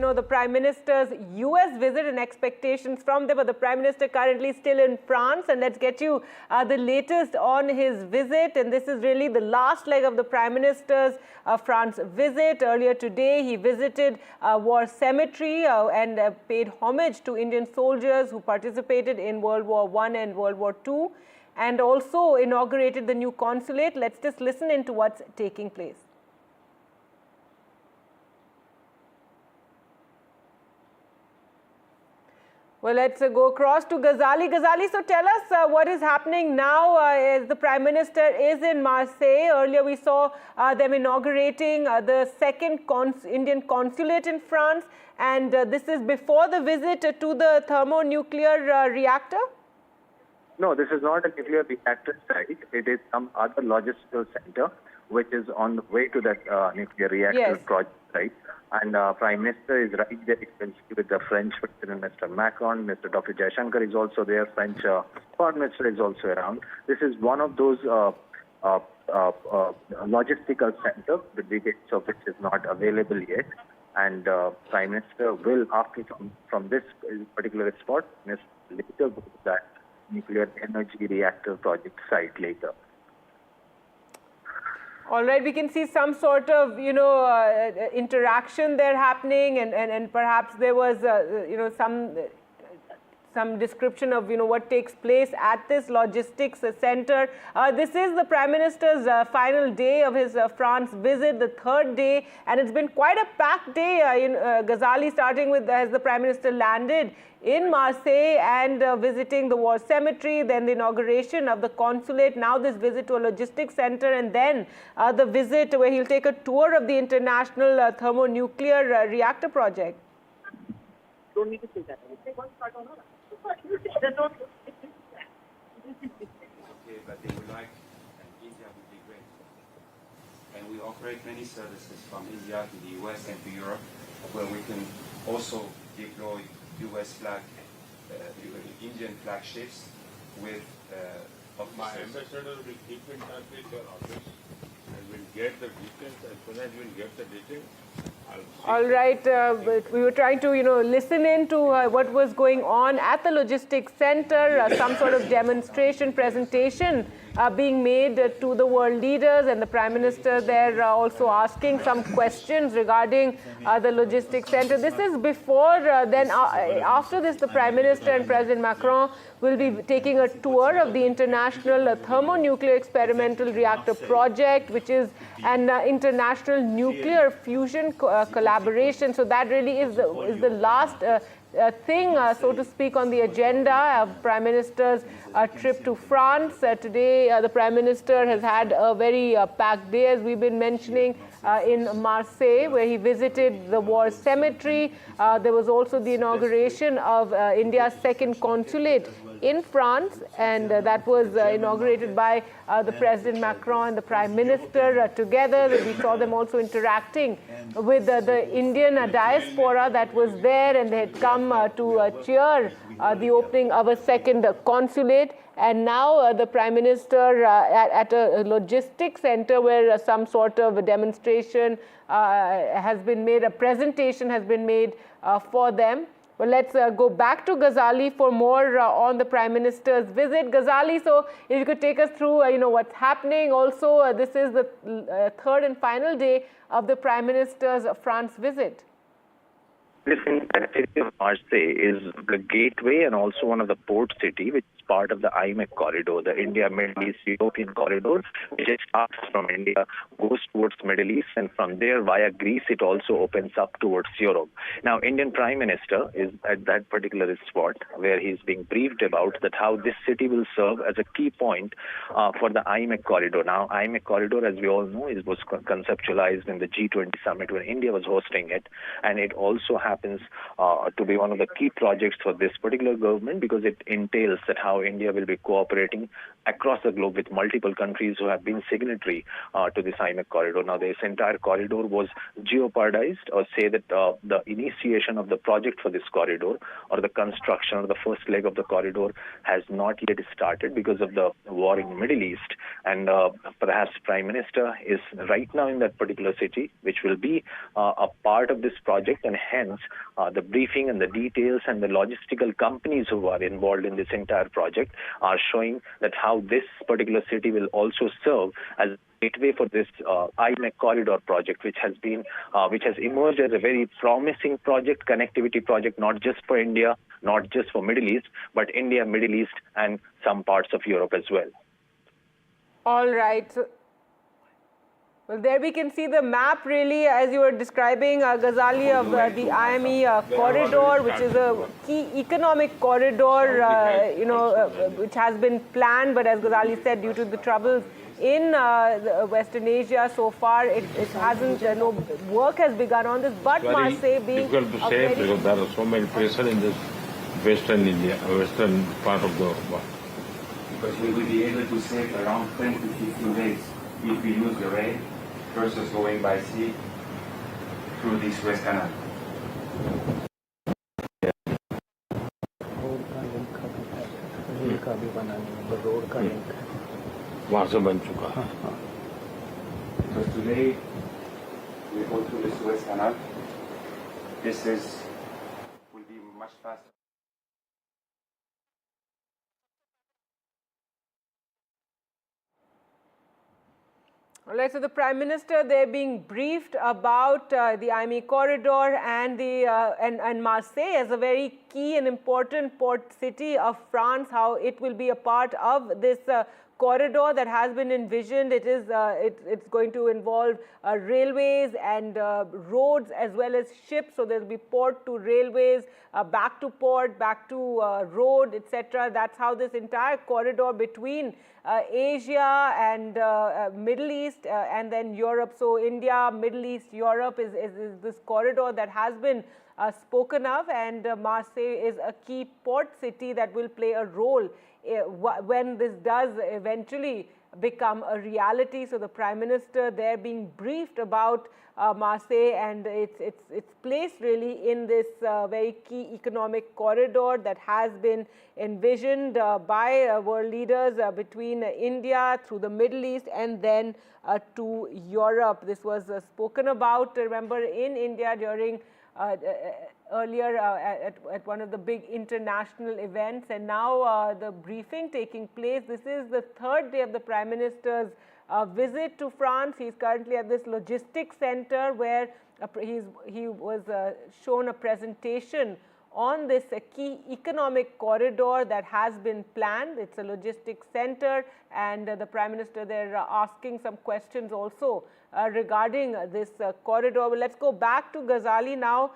The Prime Minister's US visit and expectations from there, but the Prime Minister currently still in France. And let's get you the latest on his visit. And this is really the last leg of the Prime Minister's France visit. Earlier today, he visited War Cemetery and paid homage to Indian soldiers who participated in World War I and World War II, and also inaugurated the new consulate. Let's just listen into what's taking place. Well, let's go across to Ghazali. Ghazali, so tell us what is happening now as the Prime Minister is in Marseille. Earlier we saw them inaugurating the second Indian consulate in France, and this is before the visit to the thermonuclear reactor? No, this is not a nuclear reactor site. It is some other logistical center which is on the way to that nuclear reactor project site. And Prime Minister is right there with the French President Mr. Macron. Mr. Dr. Jaishankar is also there. French Foreign Minister is also around. This is one of those logistical centers, the details of which is not available yet. And Prime Minister will, after from this particular spot, later go to that nuclear energy reactor project site later. All right, we can see some sort of, interaction there happening, and perhaps there was, some description of, what takes place at this logistics center. This is the Prime Minister's final day of his France visit, the third day, and it's been quite a packed day in Ghazali, starting with as the Prime Minister landed in Marseille and visiting the War Cemetery, then the inauguration of the consulate, now this visit to a logistics center, and then the visit where he'll take a tour of the international thermonuclear reactor project. Don't need to say that. Okay, but they would like, and India would be great. And we operate many services from India to the US and to Europe, where we can also deploy US flag, Indian flag ships with officers. My ambassador will keep in touch with your office and will get the details. As soon as we will get the details, all right, but we were trying to, listen in to what was going on at the logistics center, some sort of demonstration, presentation being made to the world leaders, and the Prime Minister there also asking some questions regarding the logistics center. This is before, then after this, the Prime Minister and President Macron will be taking a tour of the International Thermonuclear Experimental Reactor Project, which is an international nuclear fusion collaboration. So that really is the last thing, so to speak, on the agenda of Prime Minister's trip to France. Today, the Prime Minister has had a very packed day, as we've been mentioning, in Marseille, where he visited the War Cemetery. There was also the inauguration of India's second consulate in France, and that was inaugurated by the President Macron and the Prime Minister together. We saw them also interacting with the Indian diaspora that was there, and they had come to cheer the opening of a second consulate. And now the Prime Minister at a logistics center where some sort of a demonstration has been made, a presentation has been made for them. Well, let's go back to Ghazali for more on the Prime Minister's visit. Ghazali, so if you could take us through, what's happening. Also, this is the third and final day of the Prime Minister's France visit. Listen, the city of Marseille is the gateway and also one of the port city, which is part of the IMEC corridor, the India, Middle East, European corridor, which starts from India, goes towards Middle East, and from there via Greece, it also opens up towards Europe. Now, Indian Prime Minister is at that particular spot where he's being briefed about that how this city will serve as a key point for the IMEC corridor. Now, IMEC corridor, as we all know, was conceptualized in the G20 summit when India was hosting it, and it also happens to be one of the key projects for this particular government because it entails that how India will be cooperating across the globe with multiple countries who have been signatory to this IMEC corridor. Now, this entire corridor was jeopardized, or say that the initiation of the project for this corridor or the construction or the first leg of the corridor has not yet started because of the war in the Middle East. And perhaps Prime Minister is right now in that particular city, which will be a part of this project, and hence the briefing and the details and the logistical companies who are involved in this entire project are showing that how this particular city will also serve as gateway for this IMEC corridor project, which has emerged as a very promising project, connectivity project, not just for India, not just for Middle East, but India, Middle East, and some parts of Europe as well. All right. So, well, there we can see the map, really, as you were describing, Ghazali, of the IME corridor, which is a key economic corridor, which has been planned, but as Ghazali said, due to the troubles in Western Asia so far, it hasn't, no work has begun on this. But Marseille being difficult to say because there are so many places in this Western India, Western part of the world. Because we will be able to save around 10 to 15 days if we use the rail versus going by sea through this Suez Canal. वहाँ से बन चुका है. So today we go through the Suez Canal. This will be much faster. All right, so the Prime Minister, they're being briefed about the IME corridor and and Marseille as a very key and important port city of France, how it will be a part of this corridor that has been envisioned. It's going to involve railways and roads as well as ships. So there'll be port to railways, back to port, back to road, etc. That's how this entire corridor between Asia and Middle East and then Europe. So India, Middle East, Europe is this corridor that has been spoken of, and Marseille is a key port city that will play a role when this does eventually become a reality. So the Prime Minister there being briefed about Marseille and its place really in this very key economic corridor that has been envisioned by world leaders between India through the Middle East and then to Europe. This was spoken about, remember, in India during earlier at one of the big international events, and now the briefing taking place. This is the third day of the Prime Minister's visit to France. He's currently at this logistics center where he was shown a presentation on this key economic corridor that has been planned. It's a logistics center, and the Prime Minister there asking some questions also regarding this corridor. Well, let's go back to Ghazali now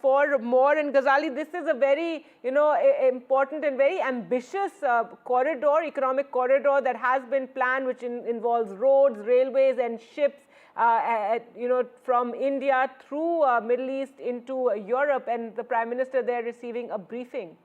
for more. And Ghazali, this is a very important and very ambitious corridor, economic corridor that has been planned, which involves roads, railways and ships from India through Middle East into Europe, and the Prime Minister there receiving a briefing.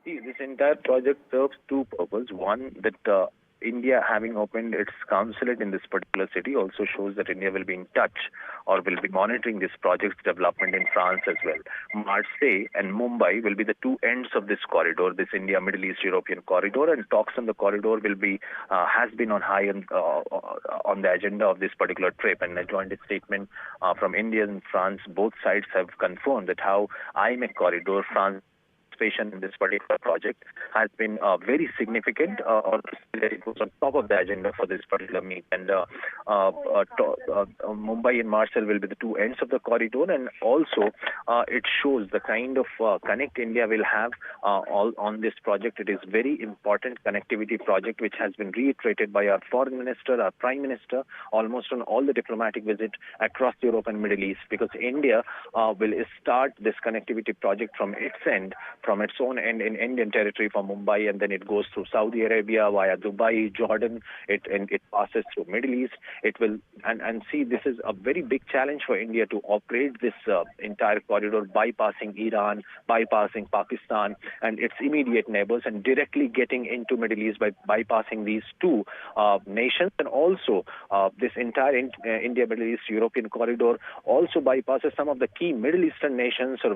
See, this entire project serves two purposes. One, that India having opened its consulate in this particular city also shows that India will be in touch or will be monitoring this project's development in France as well. Marseille and Mumbai will be the two ends of this corridor, this India, Middle East, European corridor, and talks on the corridor will be has been on high on the agenda of this particular trip. And a joint statement from India and France, both sides have confirmed that how IMEC corridor, France in this particular project has been very significant, or it goes on top of the agenda for this particular meet. And Mumbai and Marseille will be the two ends of the corridor, and also it shows the kind of connect India will have all on this project. It is very important connectivity project which has been reiterated by our Foreign Minister, our Prime Minister, almost on all the diplomatic visits across Europe and Middle East, because India will start this connectivity project from its end, from its own end in Indian territory from Mumbai, and then it goes through Saudi Arabia via Dubai, Jordan, and it passes through Middle East. It will, and see, this is a very big challenge for India to operate this entire corridor, bypassing Iran, bypassing Pakistan and its immediate neighbors, and directly getting into Middle East by bypassing these two nations. And also this entire India, Middle East, European corridor also bypasses some of the key Middle Eastern nations, or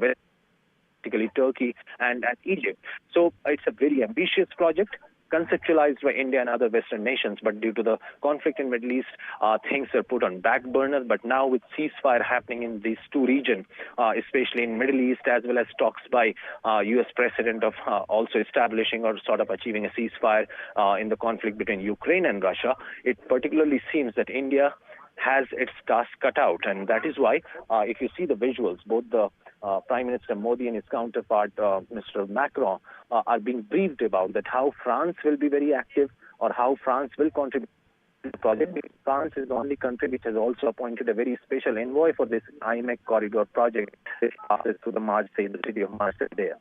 particularly Turkey and Egypt. So it's a very ambitious project, conceptualized by India and other Western nations, but due to the conflict in Middle East, things are put on back burner. But now with ceasefire happening in these two regions, especially in Middle East, as well as talks by U.S. President of also establishing or sort of achieving a ceasefire in the conflict between Ukraine and Russia, it particularly seems that India has its task cut out. And that is why, if you see the visuals, both the Prime Minister Modi and his counterpart, Mr. Macron, are being briefed about that how France will be very active or how France will contribute to the project. France is the only country which has also appointed a very special envoy for this IMEC corridor project. It passes through the Marseille, the city of Marseille there.